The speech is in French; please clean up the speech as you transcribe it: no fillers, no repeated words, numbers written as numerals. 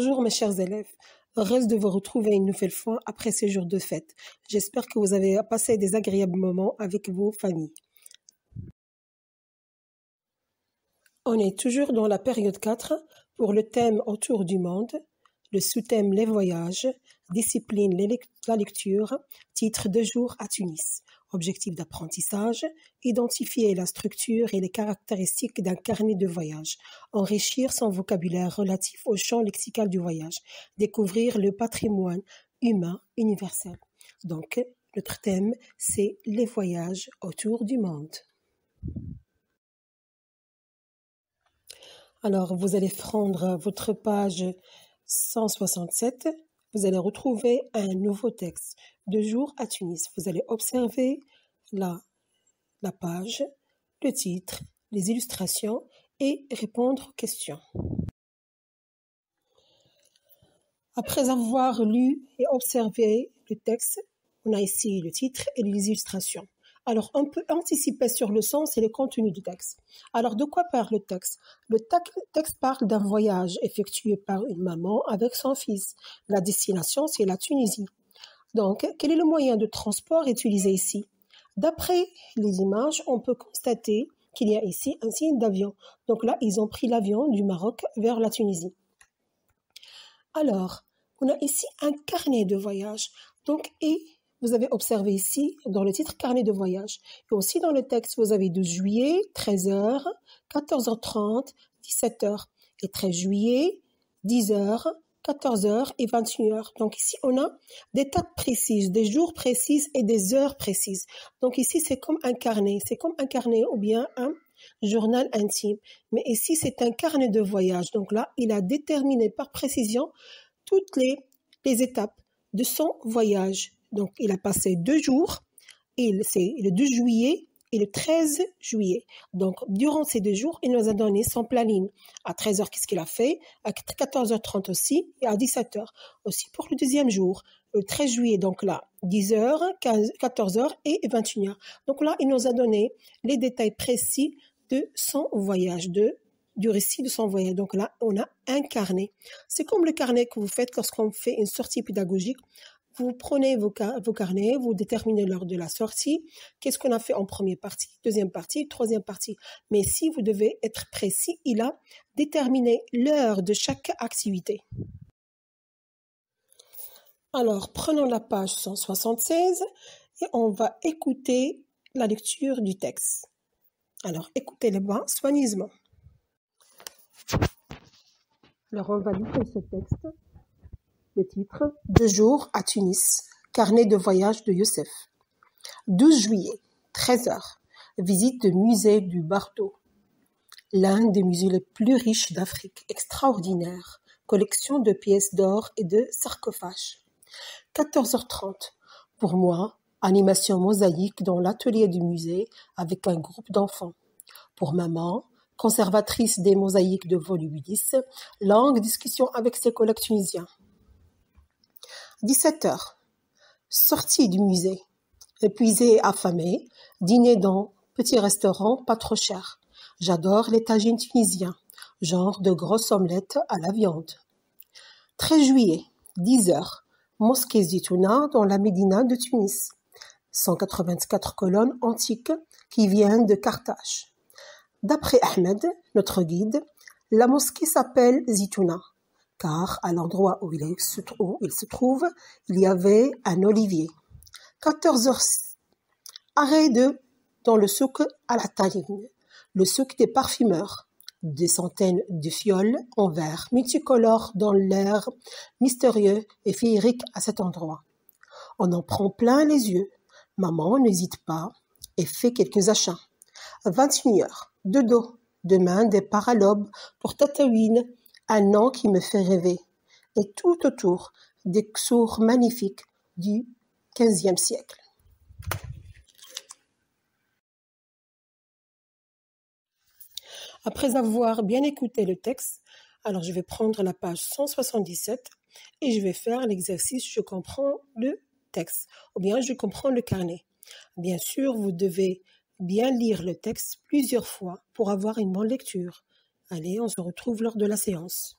Bonjour mes chers élèves, heureuse de vous retrouver une nouvelle fois après ces jours de fête. J'espère que vous avez passé des agréables moments avec vos familles. On est toujours dans la période 4 pour le thème autour du monde, le sous-thème les voyages, discipline la lecture, titre 2 jours à Tunis. Objectif d'apprentissage, identifier la structure et les caractéristiques d'un carnet de voyage, enrichir son vocabulaire relatif au champ lexical du voyage, découvrir le patrimoine humain universel. Donc, notre thème, c'est les voyages autour du monde. Alors, vous allez prendre votre page 167. Vous allez retrouver un nouveau texte, 2 jours à Tunis. Vous allez observer la page, le titre, les illustrations et répondre aux questions. Après avoir lu et observé le texte, on a ici le titre et les illustrations. Alors, on peut anticiper sur le sens et le contenu du texte. Alors, de quoi parle le texte? Le texte parle d'un voyage effectué par une maman avec son fils. La destination, c'est la Tunisie. Donc, quel est le moyen de transport utilisé ici? D'après les images, on peut constater qu'il y a ici un signe d'avion. Donc là, ils ont pris l'avion du Maroc vers la Tunisie. Alors, on a ici un carnet de voyage. Donc, et vous avez observé ici, dans le titre, carnet de voyage. Et aussi dans le texte, vous avez 12 juillet, 13h, 14h30, 17h. Et 13 juillet, 10h, 14h et 21h. Donc ici, on a des dates précises, des jours précises et des heures précises. Donc ici, c'est comme un carnet. C'est comme un carnet ou bien un journal intime. Mais ici, c'est un carnet de voyage. Donc là, il a déterminé par précision toutes les étapes de son voyage. Donc, il a passé 2 jours, c'est le 2 juillet et le 13 juillet. Donc, durant ces 2 jours, il nous a donné son planning. À 13h, qu'est-ce qu'il a fait? À 14h30 aussi et à 17h aussi pour le deuxième jour. Le 13 juillet, donc là, 10h, 14h et 21h. Donc là, il nous a donné les détails précis de son voyage, du récit de son voyage. Donc là, on a un carnet. C'est comme le carnet que vous faites lorsqu'on fait une sortie pédagogique. Vous prenez vos carnets, vous déterminez l'heure de la sortie. Qu'est-ce qu'on a fait en première partie, deuxième partie, troisième partie. Mais si vous devez être précis, il a déterminé l'heure de chaque activité. Alors, prenons la page 176 et on va écouter la lecture du texte. Alors, écoutez-le bien soigneusement. Alors, on va lire ce texte. Le titre, 2 jours à Tunis, carnet de voyage de Youssef. 12 juillet, 13h, visite du musée du Bardo. L'un des musées les plus riches d'Afrique, extraordinaire, collection de pièces d'or et de sarcophages. 14h30, pour moi, animation mosaïque dans l'atelier du musée avec un groupe d'enfants. Pour maman, conservatrice des mosaïques de Volubilis, longue discussion avec ses collègues tunisiens. 17h, sortie du musée, épuisée et affamée, dîner dans petit restaurant pas trop cher. J'adore les tagines tunisiens, genre de grosses omelettes à la viande. 13 juillet, 10h, mosquée Zitouna dans la Médina de Tunis. 184 colonnes antiques qui viennent de Carthage. D'après Ahmed, notre guide, la mosquée s'appelle Zitouna, car à l'endroit où il se trouve, il y avait un olivier. 14h, arrêt dans le souk à la Tahine, le souk des parfumeurs. Des centaines de fioles en verre multicolores dans l'air mystérieux et féerique à cet endroit. On en prend plein les yeux. Maman n'hésite pas et fait quelques achats. 21h, de dos, de main des paralobes pour Tataouine, un nom qui me fait rêver, et tout autour des sourds magnifiques du XVe siècle. Après avoir bien écouté le texte, alors je vais prendre la page 177 et je vais faire l'exercice je comprends le texte ou bien je comprends le carnet. Bien sûr, vous devez bien lire le texte plusieurs fois pour avoir une bonne lecture. Allez, on se retrouve lors de la séance.